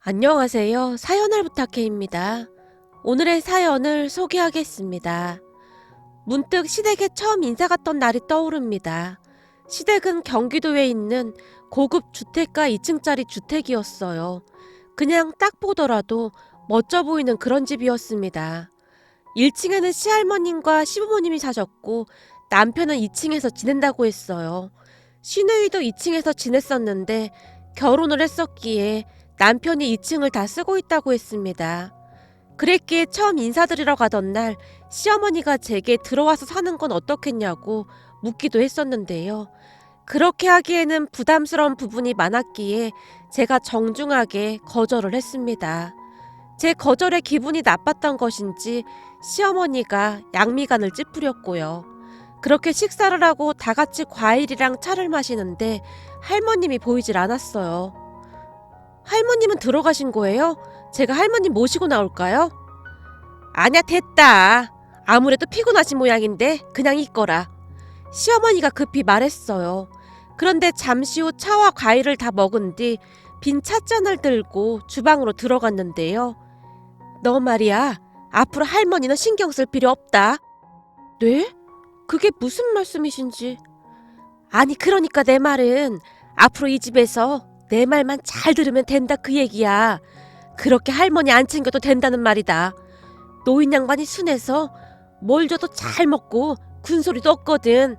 안녕하세요. 사연을 부탁해입니다. 오늘의 사연을 소개하겠습니다. 문득 시댁에 처음 인사 갔던 날이 떠오릅니다. 시댁은 경기도에 있는 고급 주택가 2층짜리 주택이었어요. 그냥 딱 보더라도 멋져 보이는 그런 집이었습니다. 1층에는 시할머님과 시부모님이 사셨고 남편은 2층에서 지낸다고 했어요. 시누이도 2층에서 지냈었는데 결혼을 했었기에 남편이 2층을 다 쓰고 있다고 했습니다. 그랬기에 처음 인사드리러 가던 날 시어머니가 제게 들어와서 사는 건 어떻겠냐고 묻기도 했었는데요. 그렇게 하기에는 부담스러운 부분이 많았기에 제가 정중하게 거절을 했습니다. 제 거절에 기분이 나빴던 것인지 시어머니가 양미간을 찌푸렸고요. 그렇게 식사를 하고 다 같이 과일이랑 차를 마시는데 할머님이 보이질 않았어요. 할머님은 들어가신 거예요? 제가 할머님 모시고 나올까요? 아냐, 됐다. 아무래도 피곤하신 모양인데 그냥 있거라. 시어머니가 급히 말했어요. 그런데 잠시 후 차와 과일을 다 먹은 뒤 빈 찻잔을 들고 주방으로 들어갔는데요. 너 말이야, 앞으로 할머니는 신경 쓸 필요 없다. 네? 그게 무슨 말씀이신지. 아니, 그러니까 내 말은 앞으로 이 집에서 내 말만 잘 들으면 된다 그 얘기야. 그렇게 할머니 안 챙겨도 된다는 말이다. 노인 양반이 순해서 뭘 줘도 잘 먹고 군소리도 없거든.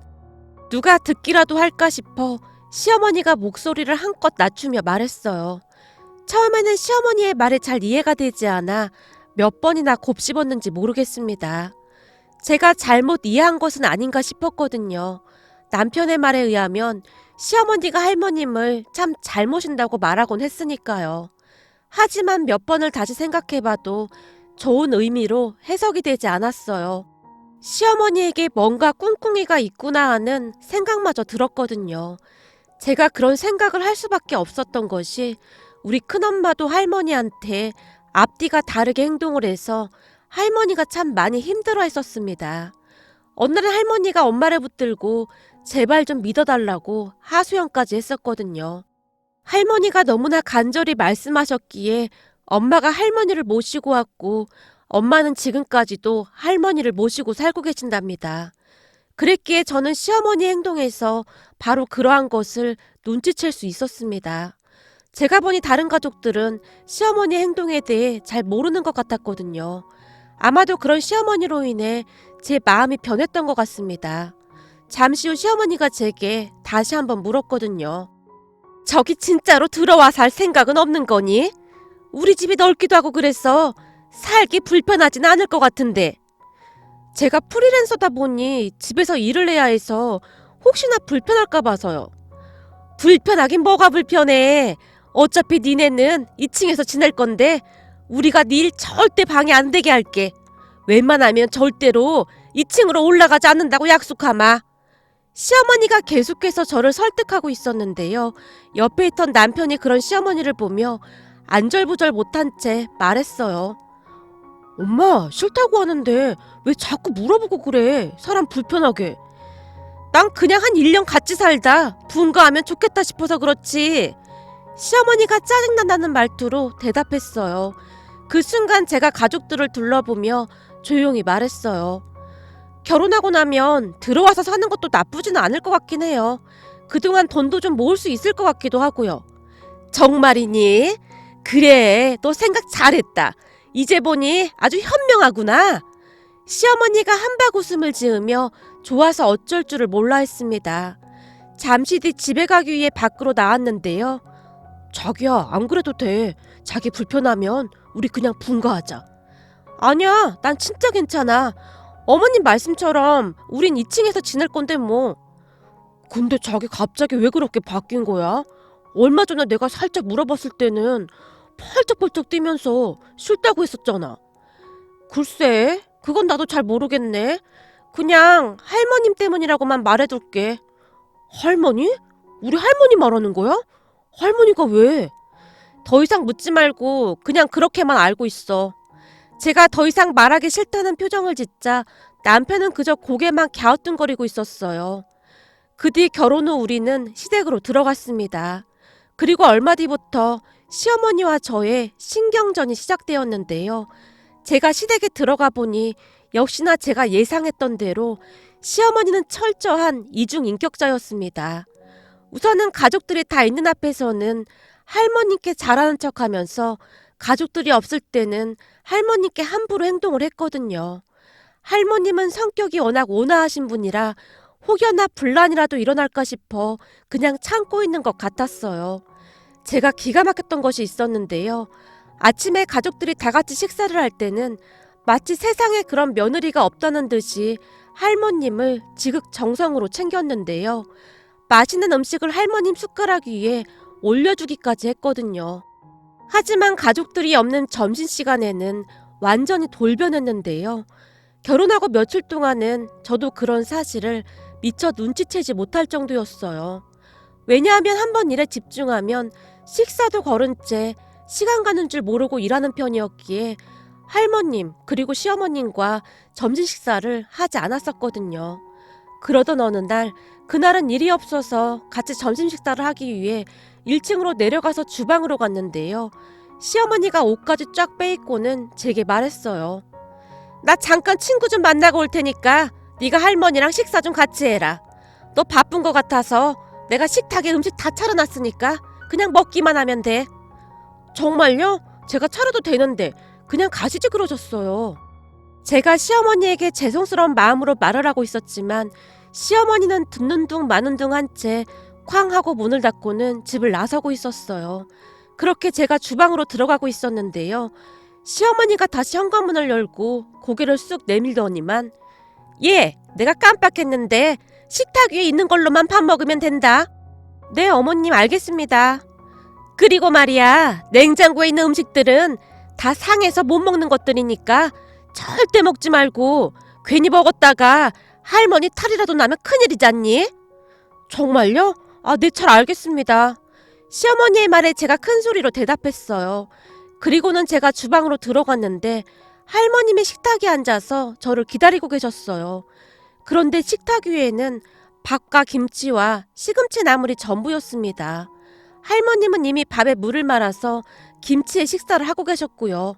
누가 듣기라도 할까 싶어 시어머니가 목소리를 한껏 낮추며 말했어요. 처음에는 시어머니의 말에 잘 이해가 되지 않아 몇 번이나 곱씹었는지 모르겠습니다. 제가 잘못 이해한 것은 아닌가 싶었거든요. 남편의 말에 의하면 시어머니가 할머님을 참 잘 모신다고 말하곤 했으니까요. 하지만 몇 번을 다시 생각해봐도 좋은 의미로 해석이 되지 않았어요. 시어머니에게 뭔가 꿍꿍이가 있구나 하는 생각마저 들었거든요. 제가 그런 생각을 할 수밖에 없었던 것이 우리 큰엄마도 할머니한테 앞뒤가 다르게 행동을 해서 할머니가 참 많이 힘들어 했었습니다. 어느 날 할머니가 엄마를 붙들고 제발 좀 믿어달라고 하소연까지 했었거든요. 할머니가 너무나 간절히 말씀하셨기에 엄마가 할머니를 모시고 왔고 엄마는 지금까지도 할머니를 모시고 살고 계신답니다. 그랬기에 저는 시어머니 행동에서 바로 그러한 것을 눈치챌 수 있었습니다. 제가 보니 다른 가족들은 시어머니 행동에 대해 잘 모르는 것 같았거든요. 아마도 그런 시어머니로 인해 제 마음이 변했던 것 같습니다. 잠시 후 시어머니가 제게 다시 한번 물었거든요. 저기 진짜로 들어와 살 생각은 없는 거니? 우리 집이 넓기도 하고 그래서 살기 불편하진 않을 것 같은데. 제가 프리랜서다 보니 집에서 일을 해야 해서 혹시나 불편할까 봐서요. 불편하긴 뭐가 불편해. 어차피 니네는 2층에서 지낼 건데 우리가 네 일 절대 방해 안 되게 할게. 웬만하면 절대로 2층으로 올라가지 않는다고 약속하마. 시어머니가 계속해서 저를 설득하고 있었는데요. 옆에 있던 남편이 그런 시어머니를 보며 안절부절 못한 채 말했어요. 엄마, 싫다고 하는데 왜 자꾸 물어보고 그래? 사람 불편하게. 난 그냥 한 1년 같이 살다 분가하면 좋겠다 싶어서 그렇지. 시어머니가 짜증난다는 말투로 대답했어요. 그 순간 제가 가족들을 둘러보며 조용히 말했어요. 결혼하고 나면 들어와서 사는 것도 나쁘지는 않을 것 같긴 해요. 그동안 돈도 좀 모을 수 있을 것 같기도 하고요. 정말이니? 그래, 너 생각 잘했다. 이제 보니 아주 현명하구나. 시어머니가 한박 웃음을 지으며 좋아서 어쩔 줄을 몰라 했습니다. 잠시 뒤 집에 가기 위해 밖으로 나왔는데요. 자기야, 안 그래도 돼. 자기 불편하면 우리 그냥 분가하자. 아니야, 난 진짜 괜찮아. 어머님 말씀처럼 우린 2층에서 지낼 건데 뭐. 근데 자기 갑자기 왜 그렇게 바뀐 거야? 얼마 전에 내가 살짝 물어봤을 때는 펄쩍펄쩍 뛰면서 싫다고 했었잖아. 글쎄, 그건 나도 잘 모르겠네. 그냥 할머님 때문이라고만 말해둘게. 할머니? 우리 할머니 말하는 거야? 할머니가 왜? 더 이상 묻지 말고 그냥 그렇게만 알고 있어. 제가 더 이상 말하기 싫다는 표정을 짓자 남편은 그저 고개만 갸우뚱거리고 있었어요. 그 뒤 결혼 후 우리는 시댁으로 들어갔습니다. 그리고 얼마 뒤부터 시어머니와 저의 신경전이 시작되었는데요. 제가 시댁에 들어가 보니 역시나 제가 예상했던 대로 시어머니는 철저한 이중인격자였습니다. 우선은 가족들이 다 있는 앞에서는 할머니께 잘하는 척하면서 가족들이 없을 때는 할머니께 함부로 행동을 했거든요. 할머님은 성격이 워낙 온화하신 분이라 혹여나 분란이라도 일어날까 싶어 그냥 참고 있는 것 같았어요. 제가 기가 막혔던 것이 있었는데요. 아침에 가족들이 다 같이 식사를 할 때는 마치 세상에 그런 며느리가 없다는 듯이 할머님을 지극정성으로 챙겼는데요. 맛있는 음식을 할머님 숟가락 위에 올려주기까지 했거든요. 하지만 가족들이 없는 점심시간에는 완전히 돌변했는데요. 결혼하고 며칠 동안은 저도 그런 사실을 미처 눈치채지 못할 정도였어요. 왜냐하면 한번 일에 집중하면 식사도 거른 채 시간 가는 줄 모르고 일하는 편이었기에 할머님 그리고 시어머님과 점심 식사를 하지 않았었거든요. 그러던 어느 날 그날은 일이 없어서 같이 점심 식사를 하기 위해 1층으로 내려가서 주방으로 갔는데요. 시어머니가 옷까지 쫙 빼입고는 제게 말했어요. 나 잠깐 친구 좀 만나고 올 테니까 네가 할머니랑 식사 좀 같이 해라. 너 바쁜 것 같아서 내가 식탁에 음식 다 차려놨으니까 그냥 먹기만 하면 돼. 정말요? 제가 차려도 되는데 그냥 가시지 그러셨어요. 제가 시어머니에게 죄송스러운 마음으로 말을 하고 있었지만 시어머니는 듣는 둥 마는 둥 한 채 쾅 하고 문을 닫고는 집을 나서고 있었어요. 그렇게 제가 주방으로 들어가고 있었는데요. 시어머니가 다시 현관문을 열고 고개를 쑥 내밀더니만 예, 내가 깜빡했는데 식탁 위에 있는 걸로만 밥 먹으면 된다. 네, 어머님 알겠습니다. 그리고 말이야, 냉장고에 있는 음식들은 다 상해서 못 먹는 것들이니까 절대 먹지 말고 괜히 먹었다가 할머니 탈이라도 나면 큰일이잖니? 정말요? 아, 네, 잘 알겠습니다. 시어머니의 말에 제가 큰 소리로 대답했어요. 그리고는 제가 주방으로 들어갔는데 할머님의 식탁에 앉아서 저를 기다리고 계셨어요. 그런데 식탁 위에는 밥과 김치와 시금치 나물이 전부였습니다. 할머님은 이미 밥에 물을 말아서 김치에 식사를 하고 계셨고요.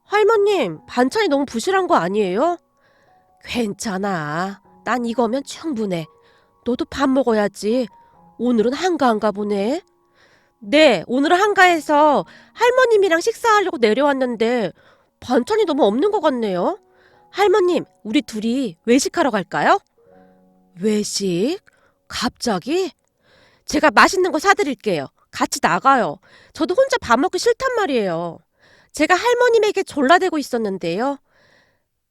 할머님, 반찬이 너무 부실한 거 아니에요? 괜찮아. 난 이거면 충분해. 너도 밥 먹어야지. 오늘은 한가한가 보네. 네, 오늘은 한가해서 할머님이랑 식사하려고 내려왔는데 반찬이 너무 없는 것 같네요. 할머님, 우리 둘이 외식하러 갈까요? 외식? 갑자기? 제가 맛있는 거 사드릴게요. 같이 나가요. 저도 혼자 밥 먹기 싫단 말이에요. 제가 할머님에게 졸라대고 있었는데요.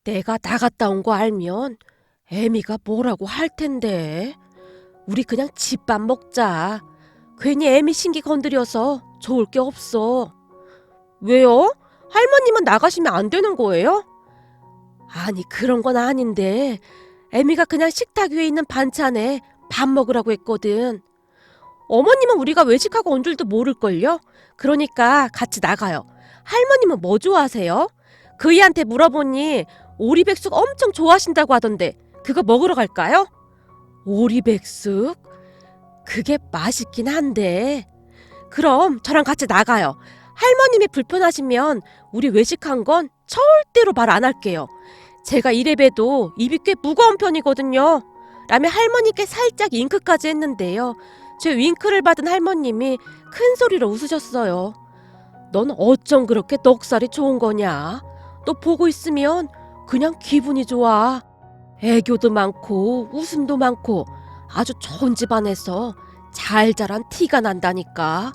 내가 나갔다 온 거 알면 애미가 뭐라고 할 텐데. 우리 그냥 집밥 먹자. 괜히 애미 신기 건드려서 좋을 게 없어. 왜요? 할머님은 나가시면 안 되는 거예요? 아니, 그런 건 아닌데 애미가 그냥 식탁 위에 있는 반찬에 밥 먹으라고 했거든. 어머님은 우리가 외식하고 온 줄도 모를걸요? 그러니까 같이 나가요. 할머님은 뭐 좋아하세요? 그이한테 물어보니 오리백숙 엄청 좋아하신다고 하던데 그거 먹으러 갈까요? 오리백숙? 그게 맛있긴 한데. 그럼 저랑 같이 나가요. 할머님이 불편하시면 우리 외식한 건 절대로 말 안 할게요. 제가 이래봬도 입이 꽤 무거운 편이거든요. 라며 할머니께 살짝 윙크까지 했는데요. 제 윙크를 받은 할머님이 큰 소리로 웃으셨어요. 넌 어쩜 그렇게 넉살이 좋은 거냐? 너 보고 있으면 그냥 기분이 좋아. 애교도 많고 웃음도 많고 아주 좋은 집안에서 잘 자란 티가 난다니까.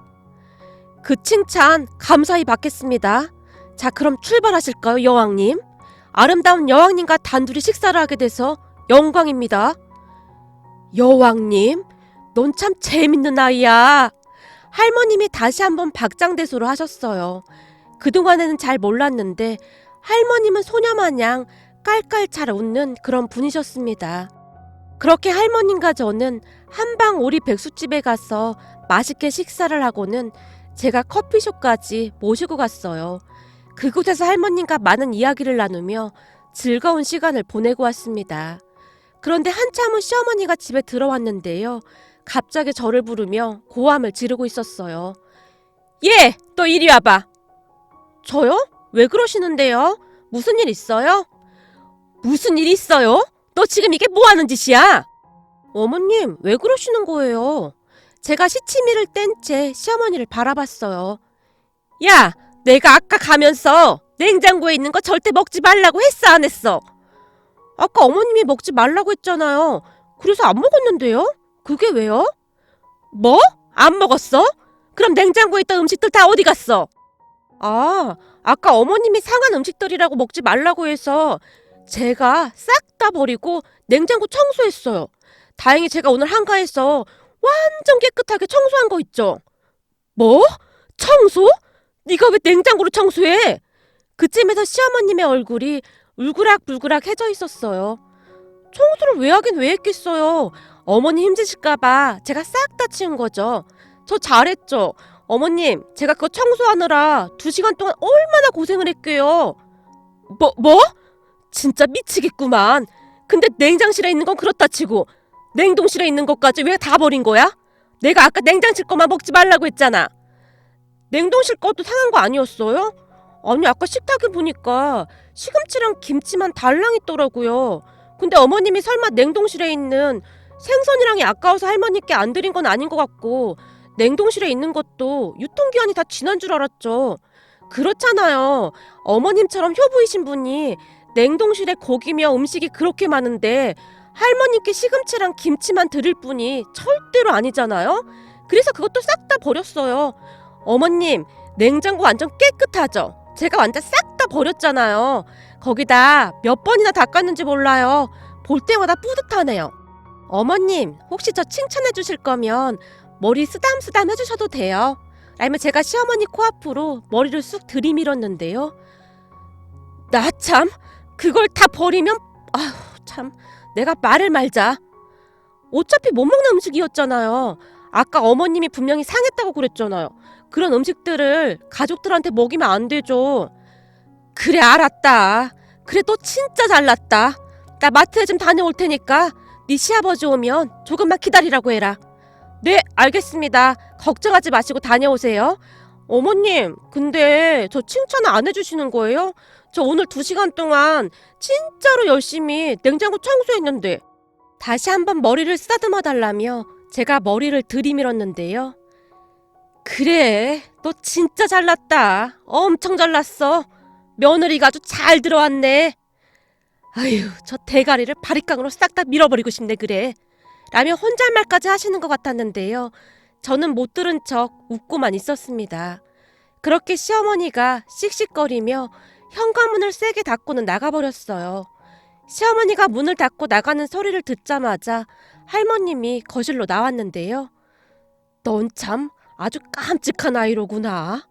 그 칭찬 감사히 받겠습니다. 자, 그럼 출발하실까요, 여왕님? 아름다운 여왕님과 단둘이 식사를 하게 돼서 영광입니다. 여왕님, 넌 참 재밌는 아이야. 할머님이 다시 한번 박장대소를 하셨어요. 그동안에는 잘 몰랐는데 할머님은 소녀마냥 깔깔 잘 웃는 그런 분이셨습니다. 그렇게 할머님과 저는 한방 오리 백숙집에 가서 맛있게 식사를 하고는 제가 커피숍까지 모시고 갔어요. 그곳에서 할머님과 많은 이야기를 나누며 즐거운 시간을 보내고 왔습니다. 그런데 한참 후 시어머니가 집에 들어왔는데요. 갑자기 저를 부르며 고함을 지르고 있었어요. 예, 너 이리 와봐. 저요? 왜 그러시는데요? 무슨 일 있어요? 무슨 일 있어요? 너 지금 이게 뭐 하는 짓이야? 어머님, 왜 그러시는 거예요? 제가 시치미를 뗀 채 시어머니를 바라봤어요. 야, 내가 아까 가면서 냉장고에 있는 거 절대 먹지 말라고 했어, 안 했어? 아까 어머님이 먹지 말라고 했잖아요. 그래서 안 먹었는데요? 그게 왜요? 뭐? 안 먹었어? 그럼 냉장고에 있던 음식들 다 어디 갔어? 아, 아까 어머님이 상한 음식들이라고 먹지 말라고 해서 제가 싹 다 버리고 냉장고 청소했어요. 다행히 제가 오늘 한가해서 완전 깨끗하게 청소한 거 있죠? 뭐? 청소? 네가 왜 냉장고를 청소해? 그쯤에서 시어머님의 얼굴이 울그락불그락해져 있었어요. 청소를 왜 하긴 왜 했겠어요. 어머니 힘드실까봐 제가 싹 다 치운 거죠. 저 잘했죠. 어머님, 제가 그거 청소하느라 2시간 동안 얼마나 고생을 했게요. 뭐? 진짜 미치겠구만. 근데 냉장실에 있는 건 그렇다 치고 냉동실에 있는 것까지 왜 다 버린 거야? 내가 아까 냉장실 거만 먹지 말라고 했잖아. 냉동실 것도 상한 거 아니었어요? 아니, 아까 식탁에 보니까 시금치랑 김치만 달랑 있더라고요. 근데 어머님이 설마 냉동실에 있는 생선이랑이 아까워서 할머니께 안 드린 건 아닌 것 같고 냉동실에 있는 것도 유통기한이 다 지난 줄 알았죠. 그렇잖아요. 어머님처럼 효부이신 분이 냉동실에 고기며 음식이 그렇게 많은데 할머니께 시금치랑 김치만 드릴 분이 절대로 아니잖아요. 그래서 그것도 싹 다 버렸어요. 어머님, 냉장고 완전 깨끗하죠? 제가 완전 싹 다 버렸잖아요. 거기다 몇 번이나 닦았는지 몰라요. 볼 때마다 뿌듯하네요. 어머님, 혹시 저 칭찬해 주실 거면 머리 쓰담쓰담 해주셔도 돼요. 아니면 제가 시어머니 코앞으로 머리를 쑥 들이밀었는데요. 나 참, 그걸 다 버리면, 아휴 참, 내가 말을 말자. 어차피 못 먹는 음식이었잖아요. 아까 어머님이 분명히 상했다고 그랬잖아요. 그런 음식들을 가족들한테 먹이면 안 되죠. 그래, 알았다. 그래, 너 진짜 잘났다. 나 마트에 좀 다녀올 테니까 네 시아버지 오면 조금만 기다리라고 해라. 네, 알겠습니다. 걱정하지 마시고 다녀오세요. 어머님, 근데 저 칭찬 안 해주시는 거예요? 저 오늘 2시간 동안 진짜로 열심히 냉장고 청소했는데. 다시 한번 머리를 쓰다듬어 달라며 제가 머리를 들이밀었는데요. 그래, 너 진짜 잘났다. 엄청 잘났어. 며느리가 아주 잘 들어왔네. 아휴, 저 대가리를 바리깡으로 싹 다 밀어버리고 싶네 그래. 라며 혼잣말까지 하시는 것 같았는데요. 저는 못 들은 척 웃고만 있었습니다. 그렇게 시어머니가 씩씩거리며 현관문을 세게 닫고는 나가버렸어요. 시어머니가 문을 닫고 나가는 소리를 듣자마자 할머님이 거실로 나왔는데요. 넌 참 아주 깜찍한 아이로구나.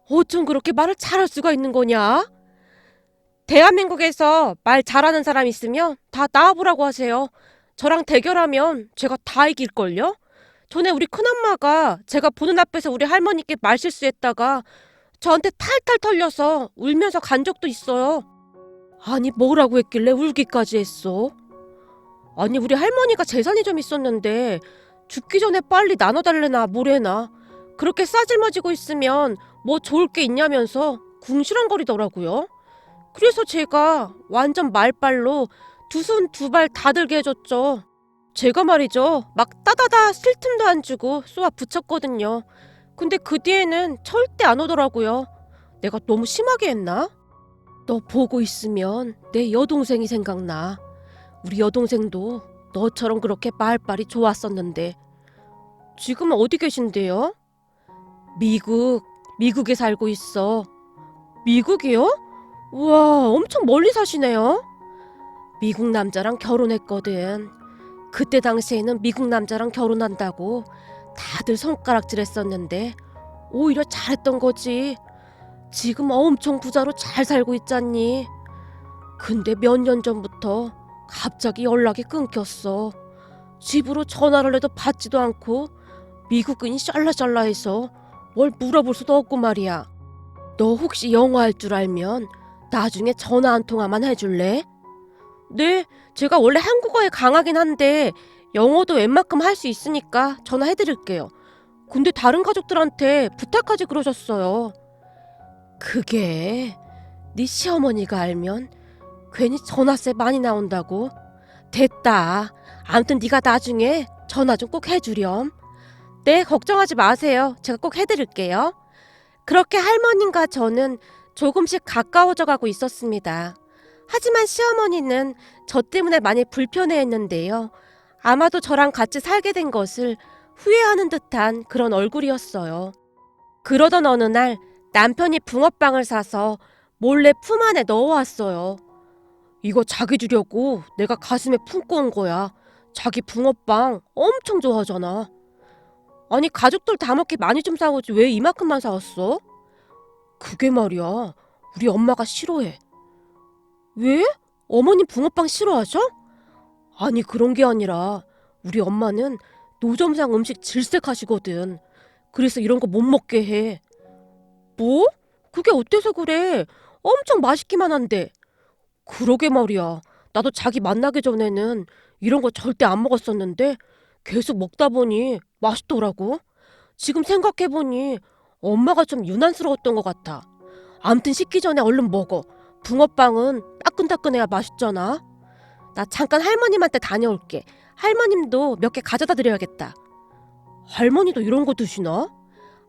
어쩜 그렇게 말을 잘할 수가 있는 거냐? 대한민국에서 말 잘하는 사람 있으면 다 나와보라고 하세요. 저랑 대결하면 제가 다 이길걸요? 전에 우리 큰엄마가 제가 보는 앞에서 우리 할머니께 말 실수했다가 저한테 탈탈 털려서 울면서 간 적도 있어요. 아니, 뭐라고 했길래 울기까지 했어? 아니, 우리 할머니가 재산이 좀 있었는데 죽기 전에 빨리 나눠달래나 뭐래나 그렇게 싸질머지고 있으면 뭐 좋을 게 있냐면서 궁시렁거리더라고요. 그래서 제가 완전 말빨로 2손 2발 다 들게 해줬죠. 제가 말이죠, 막 따다다 쓸 틈도 안 주고 쏘아 붙였거든요. 근데 그 뒤에는 절대 안 오더라고요. 내가 너무 심하게 했나? 너 보고 있으면 내 여동생이 생각나. 우리 여동생도 너처럼 그렇게 말빨이 좋았었는데. 지금은 어디 계신데요? 미국에 살고 있어. 미국이요? 우와, 엄청 멀리 사시네요. 미국 남자랑 결혼했거든. 그때 당시에는 미국 남자랑 결혼한다고 다들 손가락질했었는데 오히려 잘했던 거지. 지금 엄청 부자로 잘 살고 있잖니. 근데 몇 년 전부터 갑자기 연락이 끊겼어. 집으로 전화를 해도 받지도 않고 미국인이 샬라샬라해서 뭘 물어볼 수도 없고 말이야. 너 혹시 영어 할 줄 알면 나중에 전화 한 통화만 해줄래? 네, 제가 원래 한국어에 강하긴 한데 영어도 웬만큼 할 수 있으니까 전화해드릴게요. 근데 다른 가족들한테 부탁하지 그러셨어요. 그게 네 시어머니가 알면 괜히 전화세 많이 나온다고. 됐다. 아무튼 네가 나중에 전화 좀 꼭 해주렴. 네, 걱정하지 마세요. 제가 꼭 해드릴게요. 그렇게 할머님과 저는 조금씩 가까워져 가고 있었습니다. 하지만 시어머니는 저 때문에 많이 불편해했는데요. 아마도 저랑 같이 살게 된 것을 후회하는 듯한 그런 얼굴이었어요. 그러던 어느 날 남편이 붕어빵을 사서 몰래 품 안에 넣어왔어요. 이거 자기 주려고 내가 가슴에 품고 온 거야. 자기 붕어빵 엄청 좋아하잖아. 아니 가족들 다 먹게 많이 좀 사오지 왜 이만큼만 사왔어? 그게 말이야. 우리 엄마가 싫어해. 왜? 어머님 붕어빵 싫어하셔? 아니 그런 게 아니라 우리 엄마는 노점상 음식 질색하시거든. 그래서 이런 거 못 먹게 해. 뭐? 그게 어때서 그래? 엄청 맛있기만 한데. 그러게 말이야. 나도 자기 만나기 전에는 이런 거 절대 안 먹었었는데 계속 먹다 보니 맛있더라고. 지금 생각해보니 엄마가 좀 유난스러웠던 것 같아. 암튼 식기 전에 얼른 먹어. 붕어빵은 따끈따끈해야 맛있잖아. 나 잠깐 할머님한테 다녀올게. 할머님도 몇 개 가져다 드려야겠다. 할머니도 이런 거 드시나?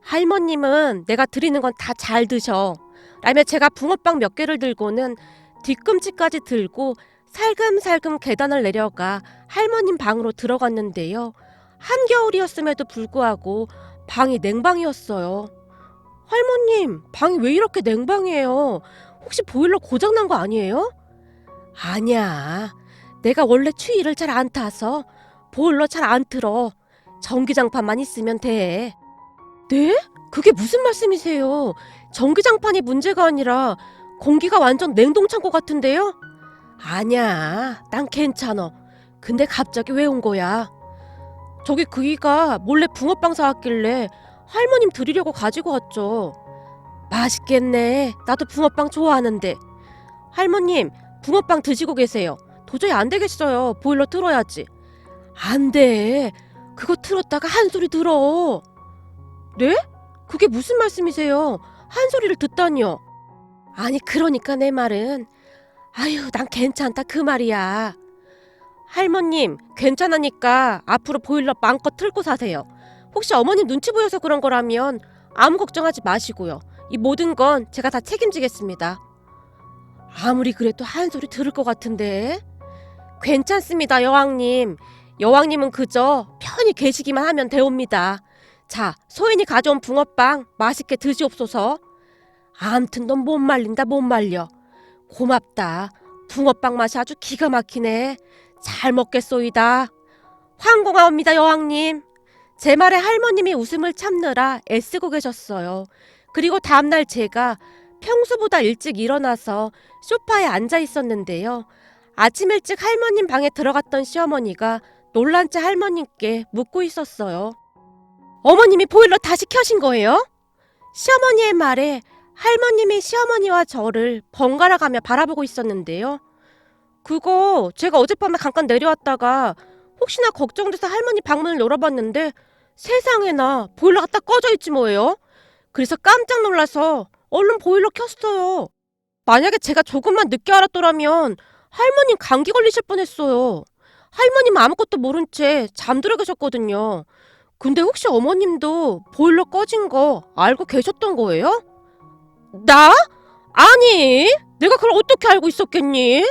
할머님은 내가 드리는 건 다 잘 드셔. 라며 제가 붕어빵 몇 개를 들고는 뒤꿈치까지 들고 살금살금 계단을 내려가 할머님 방으로 들어갔는데요. 한겨울이었음에도 불구하고 방이 냉방이었어요. 할머님, 방이 왜 이렇게 냉방이에요? 혹시 보일러 고장난 거 아니에요? 아니야. 내가 원래 추위를 잘 안 타서 보일러 잘 안 틀어. 전기장판만 있으면 돼. 네? 그게 무슨 말씀이세요? 전기장판이 문제가 아니라 공기가 완전 냉동창고 같은데요? 아니야. 난 괜찮아. 근데 갑자기 왜 온 거야? 저기 그이가 몰래 붕어빵 사왔길래 할머님 드리려고 가지고 왔죠. 맛있겠네. 나도 붕어빵 좋아하는데. 할머님, 붕어빵 드시고 계세요. 도저히 안 되겠어요. 보일러 틀어야지. 안 돼. 그거 틀었다가 한 소리 들어. 네? 그게 무슨 말씀이세요? 한 소리를 듣다니요. 아니 그러니까 내 말은 아유 난 괜찮다 그 말이야. 할머님 괜찮으니까 앞으로 보일러 마음껏 틀고 사세요. 혹시 어머님 눈치 보여서 그런 거라면 아무 걱정하지 마시고요. 이 모든 건 제가 다 책임지겠습니다. 아무리 그래도 한 소리 들을 것 같은데. 괜찮습니다 여왕님. 여왕님은 그저 편히 계시기만 하면 되옵니다. 자, 소인이 가져온 붕어빵 맛있게 드시옵소서. 암튼 넌 못 말린다 못 말려. 고맙다. 붕어빵 맛이 아주 기가 막히네. 잘 먹겠소이다. 황공하옵니다 여왕님. 제 말에 할머님이 웃음을 참느라 애쓰고 계셨어요. 그리고 다음날 제가 평소보다 일찍 일어나서 소파에 앉아 있었는데요. 아침 일찍 할머님 방에 들어갔던 시어머니가 놀란 채 할머님께 묻고 있었어요. 어머님이 보일러 다시 켜신 거예요? 시어머니의 말에 할머님이 시어머니와 저를 번갈아 가며 바라보고 있었는데요. 그거 제가 어젯밤에 잠깐 내려왔다가 혹시나 걱정돼서 할머니 방문을 열어봤는데 세상에나 보일러가 딱 꺼져 있지 뭐예요. 그래서 깜짝 놀라서 얼른 보일러 켰어요. 만약에 제가 조금만 늦게 알았더라면 할머님 감기 걸리실 뻔했어요. 할머님 아무것도 모른 채 잠들어 계셨거든요. 근데 혹시 어머님도 보일러 꺼진 거 알고 계셨던 거예요? 나? 아니, 내가 그걸 어떻게 알고 있었겠니?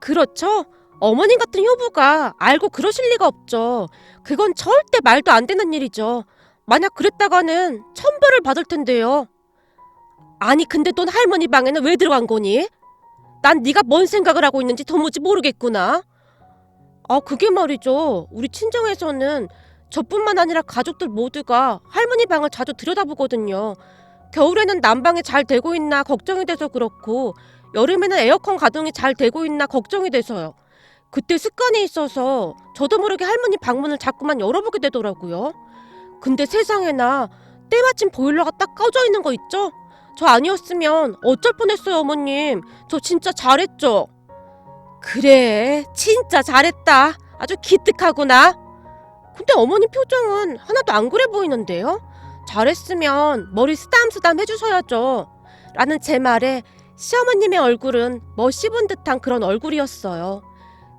그렇죠. 어머님 같은 효부가 알고 그러실 리가 없죠. 그건 절대 말도 안 되는 일이죠. 만약 그랬다가는 천벌을 받을 텐데요. 아니 근데 넌 할머니 방에는 왜 들어간 거니? 난 네가 뭔 생각을 하고 있는지 도무지 모르겠구나. 아 그게 말이죠. 우리 친정에서는 저뿐만 아니라 가족들 모두가 할머니 방을 자주 들여다보거든요. 겨울에는 난방이 잘 되고 있나 걱정이 돼서 그렇고 여름에는 에어컨 가동이 잘 되고 있나 걱정이 돼서요. 그때 습관이 있어서 저도 모르게 할머니 방문을 자꾸만 열어보게 되더라고요. 근데 세상에나 때마침 보일러가 딱 꺼져 있는 거 있죠? 저 아니었으면 어쩔 뻔했어요 어머님. 저 진짜 잘했죠? 그래 진짜 잘했다. 아주 기특하구나. 근데 어머니 표정은 하나도 안 그래 보이는데요? 잘했으면 머리 쓰담쓰담 해주셔야죠. 라는 제 말에 시어머님의 얼굴은 뭐 씹은 듯한 그런 얼굴이었어요.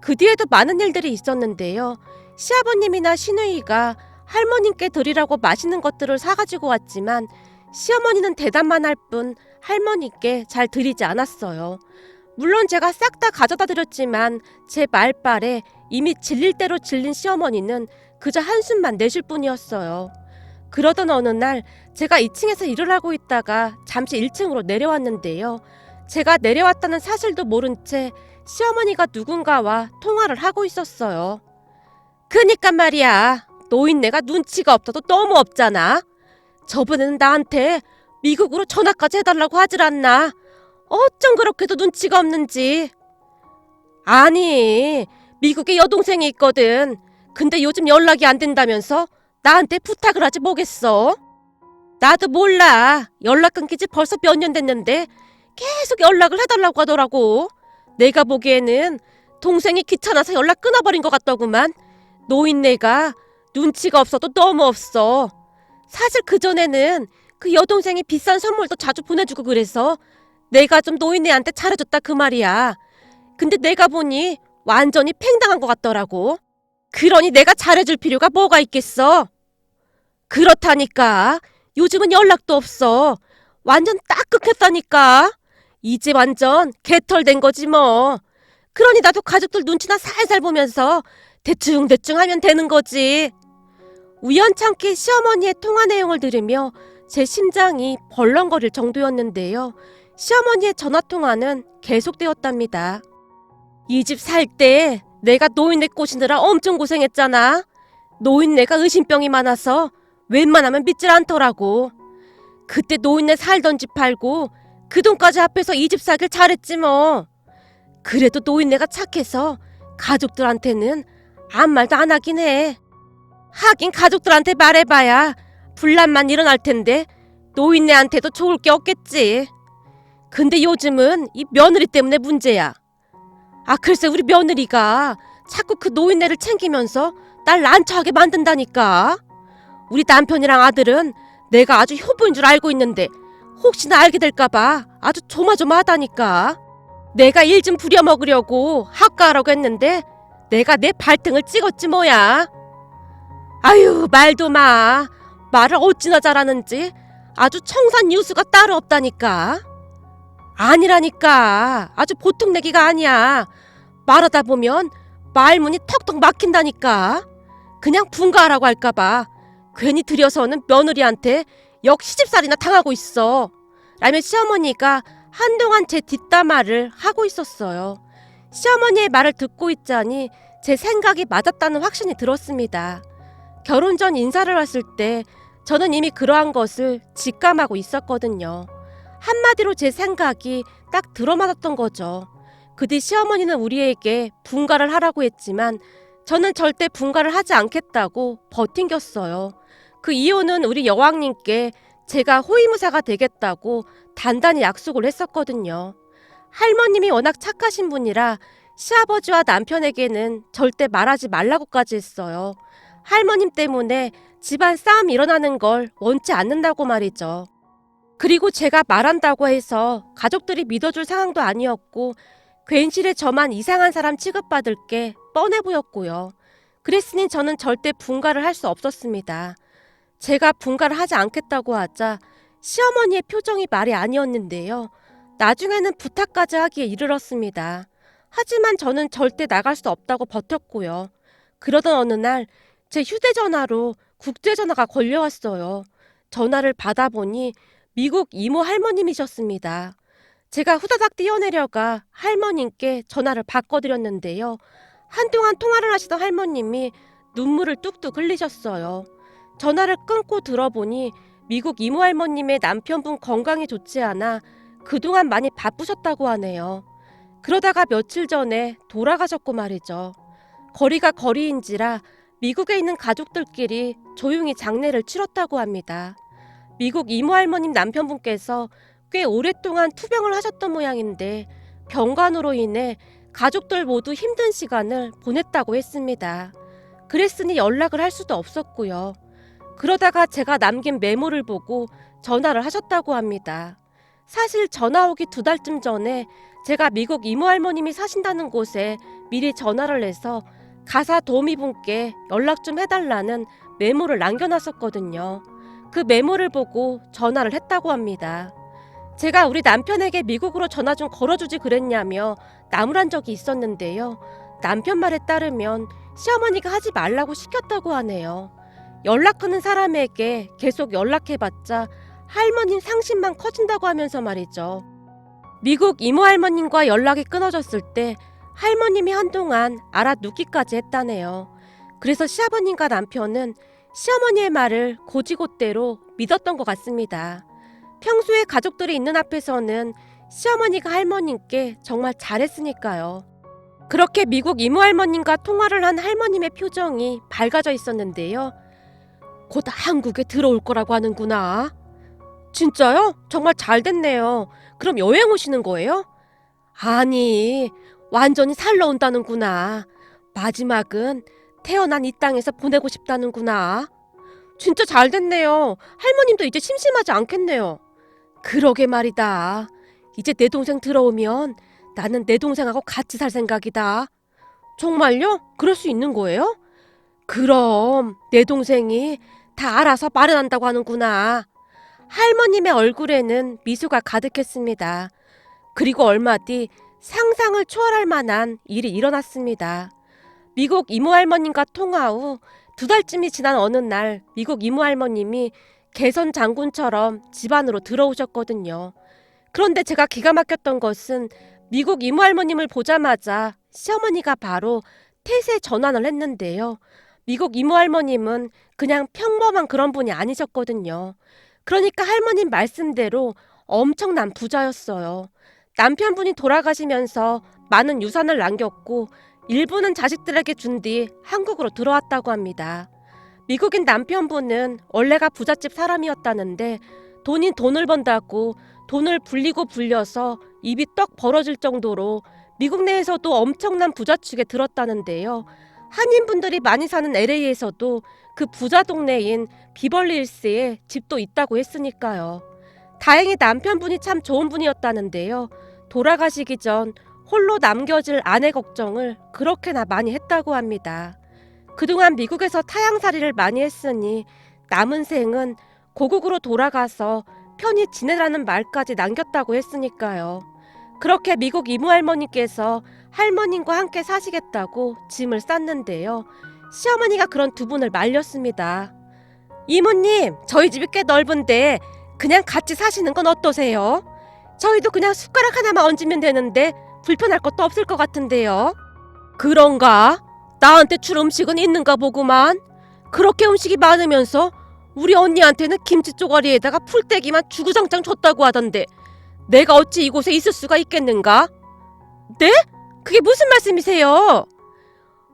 그 뒤에도 많은 일들이 있었는데요. 시아버님이나 시누이가 할머님께 드리라고 맛있는 것들을 사가지고 왔지만 시어머니는 대답만 할 뿐 할머니께 잘 드리지 않았어요. 물론 제가 싹 다 가져다 드렸지만 제 말발에 이미 질릴 대로 질린 시어머니는 그저 한숨만 내쉴 뿐이었어요. 그러던 어느 날 제가 2층에서 일을 하고 있다가 잠시 1층으로 내려왔는데요. 제가 내려왔다는 사실도 모른 채 시어머니가 누군가와 통화를 하고 있었어요. 그니까 말이야. 노인네가 눈치가 없어도 너무 없잖아. 저번에는 나한테 미국으로 전화까지 해달라고 하질 않나. 어쩜 그렇게도 눈치가 없는지. 아니, 미국에 여동생이 있거든. 근데 요즘 연락이 안 된다면서 나한테 부탁을 하지 뭐겠어. 나도 몰라. 연락 끊긴 지 벌써 몇 년 됐는데 계속 연락을 해달라고 하더라고. 내가 보기에는 동생이 귀찮아서 연락 끊어버린 것 같더구만. 노인네가 눈치가 없어도 너무 없어. 사실 그전에는 그 여동생이 비싼 선물도 자주 보내주고 그래서 내가 좀 노인네한테 잘해줬다 그 말이야. 근데 내가 보니 완전히 팽당한 것 같더라고. 그러니 내가 잘해줄 필요가 뭐가 있겠어. 그렇다니까. 요즘은 연락도 없어. 완전 딱 끊겼다니까. 이제 완전 개털된 거지 뭐. 그러니 나도 가족들 눈치나 살살 보면서 대충대충 하면 되는 거지. 우연찮게 시어머니의 통화 내용을 들으며 제 심장이 벌렁거릴 정도였는데요. 시어머니의 전화통화는 계속되었답니다. 이 집 살 때 내가 노인네 꼬시느라 엄청 고생했잖아. 노인네가 의심병이 많아서 웬만하면 믿질 않더라고. 그때 노인네 살던 집 팔고 그 돈까지 합해서 이 집 사길 잘했지 뭐. 그래도 노인네가 착해서 가족들한테는 아무 말도 안 하긴 해. 하긴 가족들한테 말해봐야 분란만 일어날 텐데 노인네한테도 좋을 게 없겠지. 근데 요즘은 이 며느리 때문에 문제야. 글쎄 우리 며느리가 자꾸 그 노인네를 챙기면서 날 난처하게 만든다니까. 우리 남편이랑 아들은 내가 아주 효부인 줄 알고 있는데 혹시나 알게 될까봐 아주 조마조마하다니까. 내가 일 좀 부려먹으려고 학가하라고 했는데 내가 내 발등을 찍었지 뭐야. 아유 말도 마. 말을 어찌나 잘하는지 아주 청산 유수가 따로 없다니까. 아니라니까. 아주 보통 내기가 아니야. 말하다 보면 말문이 턱턱 막힌다니까. 그냥 분가하라고 할까봐 괜히 들여서는 며느리한테 역시집살이나 당하고 있어. 라며 시어머니가 한동안 제 뒷담화를 하고 있었어요. 시어머니의 말을 듣고 있자니 제 생각이 맞았다는 확신이 들었습니다. 결혼 전 인사를 왔을 때 저는 이미 그러한 것을 직감하고 있었거든요. 한마디로 제 생각이 딱 들어맞았던 거죠. 그 뒤 시어머니는 우리에게 분가를 하라고 했지만 저는 절대 분가를 하지 않겠다고 버팅겼어요. 그 이유는 우리 여왕님께 제가 호위무사가 되겠다고 단단히 약속을 했었거든요. 할머님이 워낙 착하신 분이라 시아버지와 남편에게는 절대 말하지 말라고까지 했어요. 할머님 때문에 집안 싸움이 일어나는 걸 원치 않는다고 말이죠. 그리고 제가 말한다고 해서 가족들이 믿어줄 상황도 아니었고 괜시레 저만 이상한 사람 취급받을 게 뻔해 보였고요. 그랬으니 저는 절대 분가를 할 수 없었습니다. 제가 분가를 하지 않겠다고 하자 시어머니의 표정이 말이 아니었는데요. 나중에는 부탁까지 하기에 이르렀습니다. 하지만 저는 절대 나갈 수 없다고 버텼고요. 그러던 어느 날 제 휴대전화로 국제전화가 걸려왔어요. 전화를 받아보니 미국 이모 할머님이셨습니다. 제가 후다닥 뛰어내려가 할머님께 전화를 바꿔드렸는데요. 한동안 통화를 하시던 할머님이 눈물을 뚝뚝 흘리셨어요. 전화를 끊고 들어보니 미국 이모 할머님의 남편분 건강이 좋지 않아 그동안 많이 바쁘셨다고 하네요. 그러다가 며칠 전에 돌아가셨고 말이죠. 거리가 거리인지라 미국에 있는 가족들끼리 조용히 장례를 치렀다고 합니다. 미국 이모 할머님 남편분께서 꽤 오랫동안 투병을 하셨던 모양인데 병간으로 인해 가족들 모두 힘든 시간을 보냈다고 했습니다. 그랬으니 연락을 할 수도 없었고요. 그러다가 제가 남긴 메모를 보고 전화를 하셨다고 합니다. 사실 전화 오기 2달쯤 전에 제가 미국 이모 할머님이 사신다는 곳에 미리 전화를 해서 가사 도우미분께 연락 좀 해달라는 메모를 남겨놨었거든요. 그 메모를 보고 전화를 했다고 합니다. 제가 우리 남편에게 미국으로 전화 좀 걸어주지 그랬냐며 나무란 적이 있었는데요. 남편 말에 따르면 시어머니가 하지 말라고 시켰다고 하네요. 연락 끊은 사람에게 계속 연락해봤자 할머님 상심만 커진다고 하면서 말이죠. 미국 이모 할머님과 연락이 끊어졌을 때 할머님이 한동안 알아눕기까지 했다네요. 그래서 시아버님과 남편은 시어머니의 말을 곧이곧대로 믿었던 것 같습니다. 평소에 가족들이 있는 앞에서는 시어머니가 할머님께 정말 잘했으니까요. 그렇게 미국 이모 할머님과 통화를 한 할머님의 표정이 밝아져 있었는데요. 곧 한국에 들어올 거라고 하는구나. 진짜요? 정말 잘 됐네요. 그럼 여행 오시는 거예요? 아니, 완전히 살러 온다는구나. 마지막은 태어난 이 땅에서 보내고 싶다는구나. 진짜 잘 됐네요. 할머님도 이제 심심하지 않겠네요. 그러게 말이다. 이제 내 동생 들어오면 나는 내 동생하고 같이 살 생각이다. 정말요? 그럴 수 있는 거예요? 그럼 내 동생이 다 알아서 마련한다고 하는구나. 할머님의 얼굴에는 미소가 가득했습니다. 그리고 얼마 뒤 상상을 초월할 만한 일이 일어났습니다. 미국 이모 할머님과 통화 후 2달쯤이 지난 어느 날 미국 이모 할머님이 개선 장군처럼 집 안으로 들어오셨거든요. 그런데 제가 기가 막혔던 것은 미국 이모 할머님을 보자마자 시어머니가 바로 태세 전환을 했는데요. 미국 이모 할머님은 그냥 평범한 그런 분이 아니셨거든요. 그러니까 할머님 말씀대로 엄청난 부자였어요. 남편분이 돌아가시면서 많은 유산을 남겼고 일부는 자식들에게 준 뒤 한국으로 들어왔다고 합니다. 미국인 남편분은 원래가 부잣집 사람이었다는데 돈이 돈을 번다고 돈을 불리고 불려서 입이 떡 벌어질 정도로 미국 내에서도 엄청난 부자축에 들었다는데요. 한인분들이 많이 사는 LA에서도 그 부자 동네인 비벌리힐스에 집도 있다고 했으니까요. 다행히 남편분이 참 좋은 분이었다는데요. 돌아가시기 전 홀로 남겨질 아내 걱정을 그렇게나 많이 했다고 합니다. 그동안 미국에서 타향살이를 많이 했으니 남은 생은 고국으로 돌아가서 편히 지내라는 말까지 남겼다고 했으니까요. 그렇게 미국 이모 할머니께서 할머님과 함께 사시겠다고 짐을 쌌는데요. 시어머니가 그런 두 분을 말렸습니다. 이모님, 저희 집이 꽤 넓은데 그냥 같이 사시는 건 어떠세요? 저희도 그냥 숟가락 하나만 얹으면 되는데 불편할 것도 없을 것 같은데요. 그런가? 나한테 줄 음식은 있는가 보구만. 그렇게 음식이 많으면서 우리 언니한테는 김치 쪼가리에다가 풀떼기만 주구장창 줬다고 하던데 내가 어찌 이곳에 있을 수가 있겠는가? 네? 그게 무슨 말씀이세요?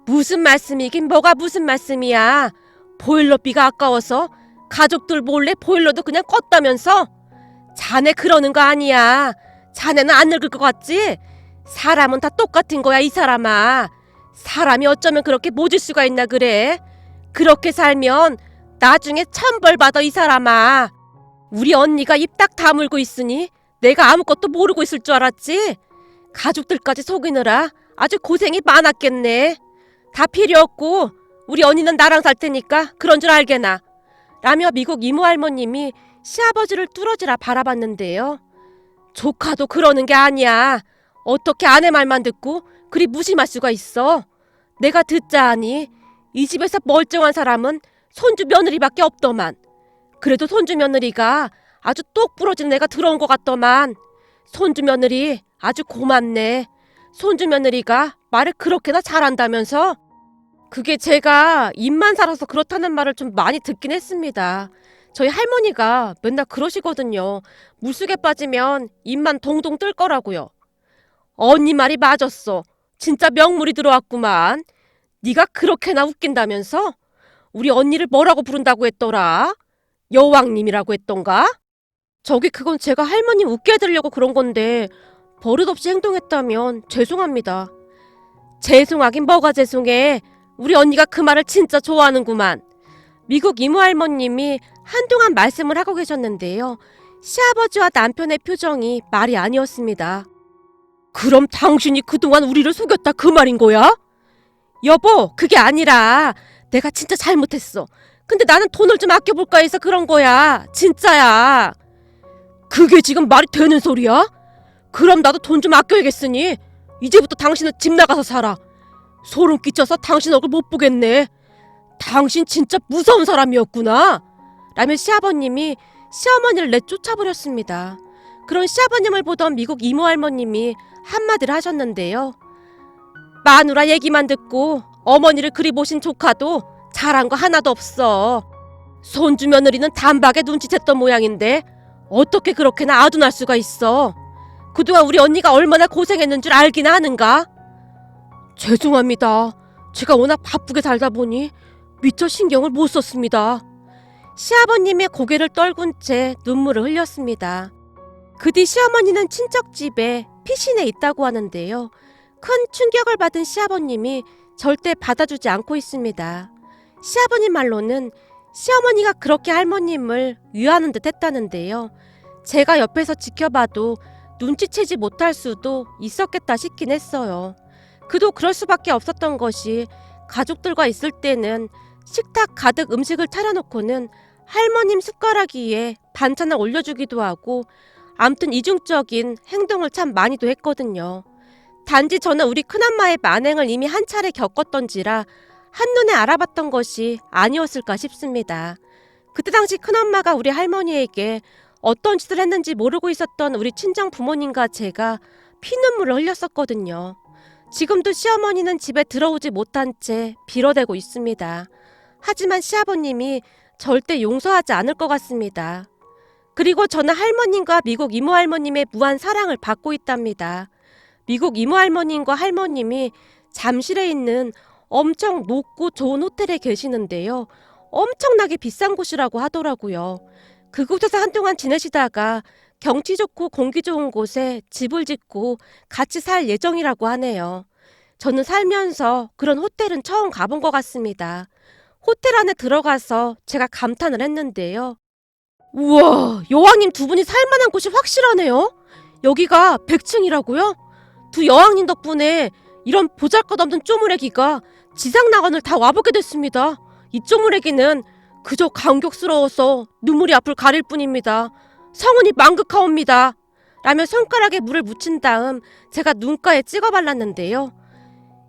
무슨 말씀이긴 뭐가 무슨 말씀이야. 보일러비가 아까워서 가족들 몰래 보일러도 그냥 껐다면서? 자네 그러는 거 아니야. 자네는 안 늙을 것 같지? 사람은 다 똑같은 거야 이 사람아. 사람이 어쩌면 그렇게 모질 수가 있나 그래. 그렇게 살면 나중에 천벌 받아 이 사람아. 우리 언니가 입 딱 다물고 있으니 내가 아무것도 모르고 있을 줄 알았지? 가족들까지 속이느라 아주 고생이 많았겠네. 다 필요 없고 우리 언니는 나랑 살 테니까 그런 줄 알게나. 라며 미국 이모 할머님이 시아버지를 뚫어지라 바라봤는데요. 조카도 그러는 게 아니야. 어떻게 아내 말만 듣고 그리 무심할 수가 있어. 내가 듣자 하니 이 집에서 멀쩡한 사람은 손주 며느리밖에 없더만. 그래도 손주 며느리가 아주 똑 부러진 애가 들어온 것 같더만. 손주 며느리 아주 고맙네. 손주 며느리가 말을 그렇게나 잘한다면서? 그게 제가 입만 살아서 그렇다는 말을 좀 많이 듣긴 했습니다. 저희 할머니가 맨날 그러시거든요. 물속에 빠지면 입만 동동 뜰 거라고요. 언니 말이 맞았어. 진짜 명물이 들어왔구만. 네가 그렇게나 웃긴다면서? 우리 언니를 뭐라고 부른다고 했더라? 여왕님이라고 했던가? 저기 그건 제가 할머니 웃게 해드리려고 그런 건데 버릇없이 행동했다면 죄송합니다. 죄송하긴 뭐가 죄송해. 우리 언니가 그 말을 진짜 좋아하는구만. 미국 이모 할머님이 한동안 말씀을 하고 계셨는데요. 시아버지와 남편의 표정이 말이 아니었습니다. 그럼 당신이 그동안 우리를 속였다 그 말인 거야? 여보, 그게 아니라 내가 진짜 잘못했어. 근데 나는 돈을 좀 아껴볼까 해서 그런 거야. 진짜야. 그게 지금 말이 되는 소리야? 그럼 나도 돈 좀 아껴야겠으니 이제부터 당신은 집 나가서 살아. 소름 끼쳐서 당신 얼굴 못 보겠네. 당신 진짜 무서운 사람이었구나. 라며 시아버님이 시어머니를 내쫓아버렸습니다. 그런 시아버님을 보던 미국 이모 할머님이 한마디를 하셨는데요. 마누라 얘기만 듣고 어머니를 그리 보신 조카도 잘한 거 하나도 없어. 손주 며느리는 단박에 눈치챘던 모양인데 어떻게 그렇게나 아둔할 수가 있어. 그동안 우리 언니가 얼마나 고생했는 줄 알기나 하는가? 죄송합니다. 제가 워낙 바쁘게 살다 보니 미처 신경을 못 썼습니다. 시아버님의 고개를 떨군 채 눈물을 흘렸습니다. 그 뒤 시어머니는 친척집에 피신해 있다고 하는데요. 큰 충격을 받은 시아버님이 절대 받아주지 않고 있습니다. 시아버님 말로는 시어머니가 그렇게 할머님을 위하는 듯 했다는데요. 제가 옆에서 지켜봐도 눈치채지 못할 수도 있었겠다 싶긴 했어요. 그도 그럴 수밖에 없었던 것이 가족들과 있을 때는 식탁 가득 음식을 차려놓고는 할머님 숟가락 위에 반찬을 올려주기도 하고 암튼 이중적인 행동을 참 많이도 했거든요. 단지 저는 우리 큰엄마의 만행을 이미 한 차례 겪었던지라 한눈에 알아봤던 것이 아니었을까 싶습니다. 그때 당시 큰엄마가 우리 할머니에게 어떤 짓을 했는지 모르고 있었던 우리 친정 부모님과 제가 피눈물을 흘렸었거든요. 지금도 시어머니는 집에 들어오지 못한 채 빌어대고 있습니다. 하지만 시아버님이 절대 용서하지 않을 것 같습니다. 그리고 저는 할머님과 미국 이모 할머님의 무한 사랑을 받고 있답니다. 미국 이모 할머님과 할머님이 잠실에 있는 엄청 높고 좋은 호텔에 계시는데요. 엄청나게 비싼 곳이라고 하더라고요. 그곳에서 한동안 지내시다가 경치 좋고 공기 좋은 곳에 집을 짓고 같이 살 예정이라고 하네요. 저는 살면서 그런 호텔은 처음 가본 것 같습니다. 호텔 안에 들어가서 제가 감탄을 했는데요. 우와, 여왕님 두 분이 살만한 곳이 확실하네요. 여기가 100층이라고요? 두 여왕님 덕분에 이런 보잘것없는 쪼무레기가 지상낙원을 다 와보게 됐습니다. 이 쪼무레기는 그저 감격스러워서 눈물이 앞을 가릴 뿐입니다. 성은이 망극하옵니다. 라며 손가락에 물을 묻힌 다음 제가 눈가에 찍어 발랐는데요.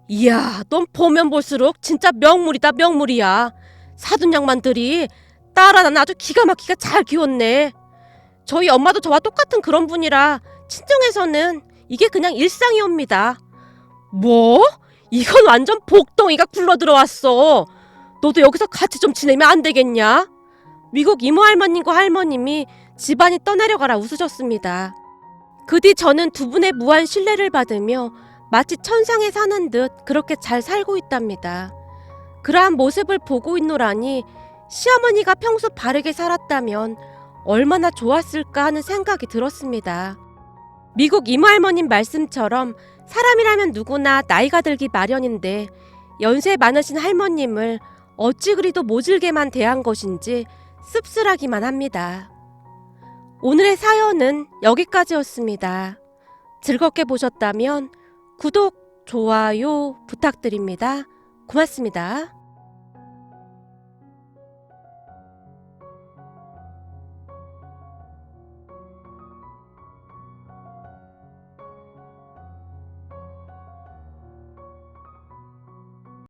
이야, 넌 보면 볼수록 진짜 명물이다, 명물이야. 사돈 양반들이 딸 하나는 아주 기가 막히게 잘 키웠네. 저희 엄마도 저와 똑같은 그런 분이라 친정에서는 이게 그냥 일상이옵니다. 뭐? 이건 완전 복덩이가 굴러 들어왔어. 너도 여기서 같이 좀 지내면 안 되겠냐? 미국 이모 할머님과 할머님이 집안이 떠내려가라 웃으셨습니다. 그 뒤 저는 두 분의 무한 신뢰를 받으며 마치 천상에 사는 듯 그렇게 잘 살고 있답니다. 그러한 모습을 보고 있노라니 시어머니가 평소 바르게 살았다면 얼마나 좋았을까 하는 생각이 들었습니다. 미국 이모 할머님 말씀처럼 사람이라면 누구나 나이가 들기 마련인데 연세 많으신 할머님을 어찌 그리도 모질게만 대한 것인지 씁쓸하기만 합니다. 오늘의 사연은 여기까지였습니다. 즐겁게 보셨다면 구독, 좋아요 부탁드립니다. 고맙습니다.